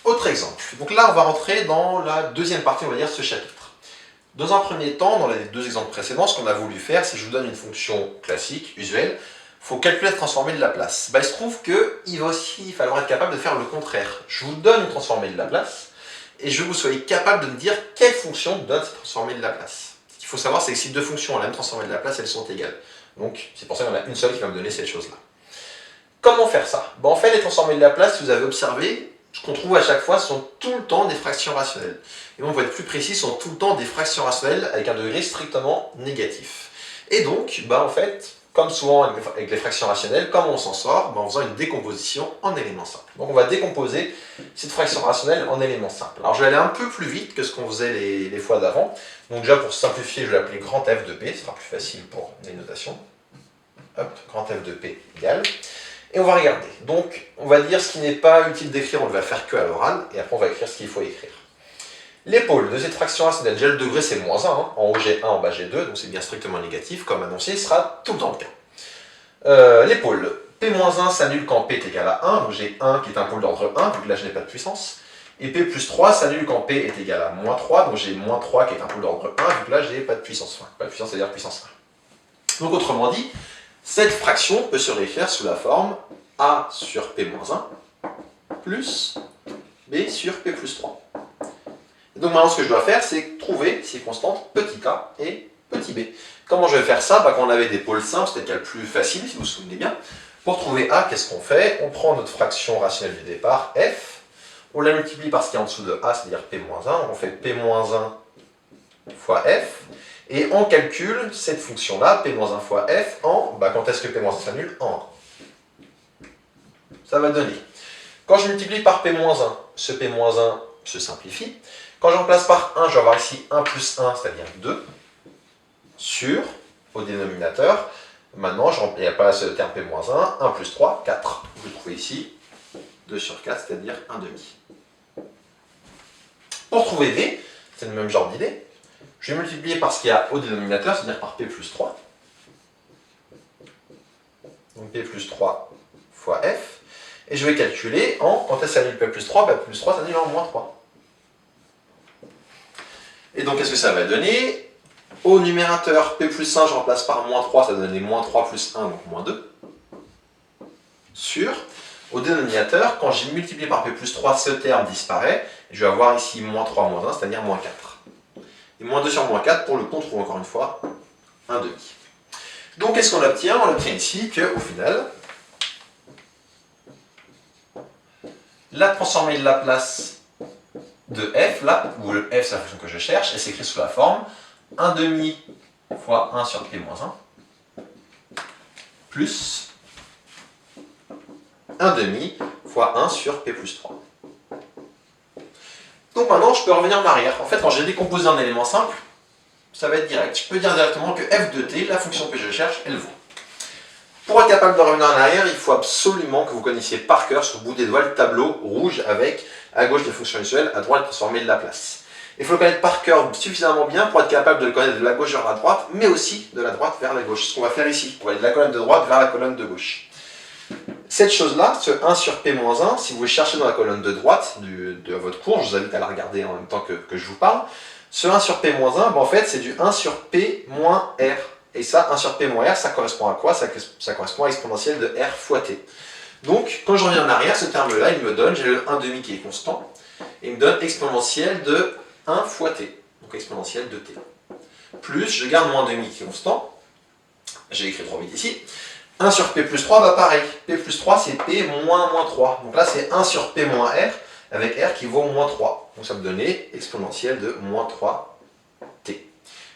Autre exemple. Donc là, on va rentrer dans la deuxième partie, on va dire, de ce chapitre. Dans un premier temps, dans les deux exemples précédents, ce qu'on a voulu faire, c'est que je vous donne une fonction classique, usuelle. Il faut calculer la transformée de Laplace. Il se trouve qu'il va aussi falloir être capable de faire le contraire. Je vous donne une transformée de Laplace, et je veux que vous soyez capable de me dire quelle fonction donne cette transformée de Laplace. Ce qu'il faut savoir, c'est que si deux fonctions ont la même transformée de Laplace, elles sont égales. Donc, c'est pour ça qu'il y en a une seule qui va me donner cette chose-là. Comment faire ça? En fait, les transformées de Laplace, si vous avez observé, ce qu'on trouve à chaque fois sont tout le temps des fractions rationnelles. Et on va être plus précis, sont tout le temps des fractions rationnelles avec un degré strictement négatif. Et donc, en fait, comme souvent avec les fractions rationnelles, comment on s'en sort? En faisant une décomposition en éléments simples. Donc on va décomposer cette fraction rationnelle en éléments simples. Alors je vais aller un peu plus vite que ce qu'on faisait les fois d'avant. Donc déjà pour simplifier, je vais l'appeler grand F de P, ce sera plus facile pour les notations. Hop, grand F de P égale. Et on va regarder. Donc, on va dire ce qui n'est pas utile d'écrire, on ne va faire que à l'oral, et après on va écrire ce qu'il faut écrire. Les pôles de cette fraction rationnelle, déjà le degré c'est moins 1, en haut j'ai 1, en bas j'ai 2, donc c'est bien strictement négatif, comme annoncé, ce sera tout le temps le cas. Les pôles, P-1 s'annule quand P est égal à 1, donc j'ai 1 qui est un pôle d'ordre 1, vu que là je n'ai pas de puissance, et P plus 3 s'annule quand P est égal à moins 3, donc j'ai moins 3 qui est un pôle d'ordre 1, vu que là j'ai pas de puissance, enfin pas de puissance, c'est-à-dire puissance 1. Donc autrement dit, cette fraction peut se réécrire sous la forme A sur P-1 plus B sur P plus 3. Et donc maintenant ce que je dois faire, c'est trouver ces constantes petit a et petit b. Comment je vais faire ça? Quand on avait des pôles simples, c'était le cas le plus facile, si vous vous souvenez bien. Pour trouver a, qu'est-ce qu'on fait? On prend notre fraction rationnelle du départ, f, on la multiplie par ce qui est en dessous de a, c'est-à-dire P-1, on fait P-1 fois f, et on calcule cette fonction-là, P-1 fois f, en, quand est-ce que P-1 s'annule? En 1. Ça va donner. Quand je multiplie par P-1, ce P-1 se simplifie. Quand je remplace par 1, je vais avoir ici 1 plus 1, c'est-à-dire 2, sur, au dénominateur. Maintenant, il n'y a pas ce terme P-1, 1 plus 3, 4. Vous le trouvez ici, 2 sur 4, c'est-à-dire 1 demi. Pour trouver V, c'est le même genre d'idée. Je vais multiplier par ce qu'il y a au dénominateur, c'est-à-dire par P plus 3. Donc P plus 3 fois F. Et je vais calculer en, quand est-ce que ça annule P plus 3? P plus 3 s'annule en moins 3. Et donc qu'est-ce que ça va donner? Au numérateur, P plus 1, je remplace par moins 3, ça va donner moins 3 plus 1, donc moins 2. Sur, au dénominateur, quand j'ai multiplié par P plus 3, ce terme disparaît. Et je vais avoir ici moins 3 moins 1, c'est-à-dire moins 4. Et moins 2 sur moins 4, pour le coup, on trouve encore une fois 1 demi. Donc qu'est-ce qu'on obtient? On obtient ici qu'au final, la transformée de Laplace de f, là, où le f c'est la fonction que je cherche, elle s'écrit sous la forme 1 demi fois 1 sur P-1 plus 1 demi fois 1 sur P plus 3. Donc maintenant, je peux revenir en arrière. En fait, quand j'ai décomposé un élément simple, ça va être direct. Je peux dire directement que f de t, la fonction que je cherche, elle vaut. Pour être capable de revenir en arrière, il faut absolument que vous connaissiez par cœur sur le bout des doigts le tableau rouge avec à gauche les fonctions usuelles, à droite transformée de Laplace. Il faut le connaître par cœur suffisamment bien pour être capable de le connaître de la gauche vers la droite, mais aussi de la droite vers la gauche. C'est ce qu'on va faire ici. On va aller de la colonne de droite vers la colonne de gauche. Cette chose-là, ce 1 sur P-1, si vous voulez chercher dans la colonne de droite de votre cours, je vous invite à la regarder en même temps que je vous parle, ce 1 sur P-1, en fait, c'est du 1 sur P moins R. Et ça, 1 sur P moins R, ça correspond à quoi? Ça correspond à l'exponentielle de R fois T. Donc, quand je reviens en arrière, ce terme-là, il me donne, j'ai le 1 demi qui est constant, et il me donne exponentielle de 1 fois T, donc exponentielle de T. Plus, je garde moins demi qui est constant, j'ai écrit trop vite ici, 1 sur P plus 3, pareil, P plus 3 c'est P moins 3, donc là c'est 1 sur P moins R, avec R qui vaut moins 3, donc ça me donnait exponentielle de moins 3 T.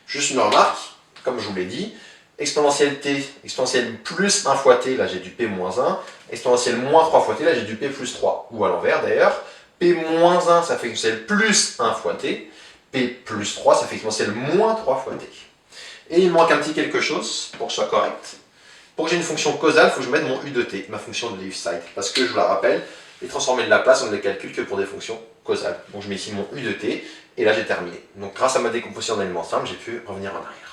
Juste une remarque, comme je vous l'ai dit, exponentielle t, exponentielle plus 1 fois t, là j'ai du p moins 1, exponentielle moins 3 fois t, là j'ai du p plus 3, ou à l'envers d'ailleurs, p moins 1 ça fait exponentielle plus 1 fois t, p plus 3 ça fait exponentielle moins 3 fois t. Et il manque un petit quelque chose pour que ce soit correct. Pour que j'ai une fonction causale, il faut que je mette mon u de t, ma fonction de Lifecycle, parce que je vous la rappelle, les transformées de Laplace, on ne les calcule que pour des fonctions causales. Donc je mets ici mon u de t, et là j'ai terminé. Donc grâce à ma décomposition en éléments simples, j'ai pu revenir en arrière.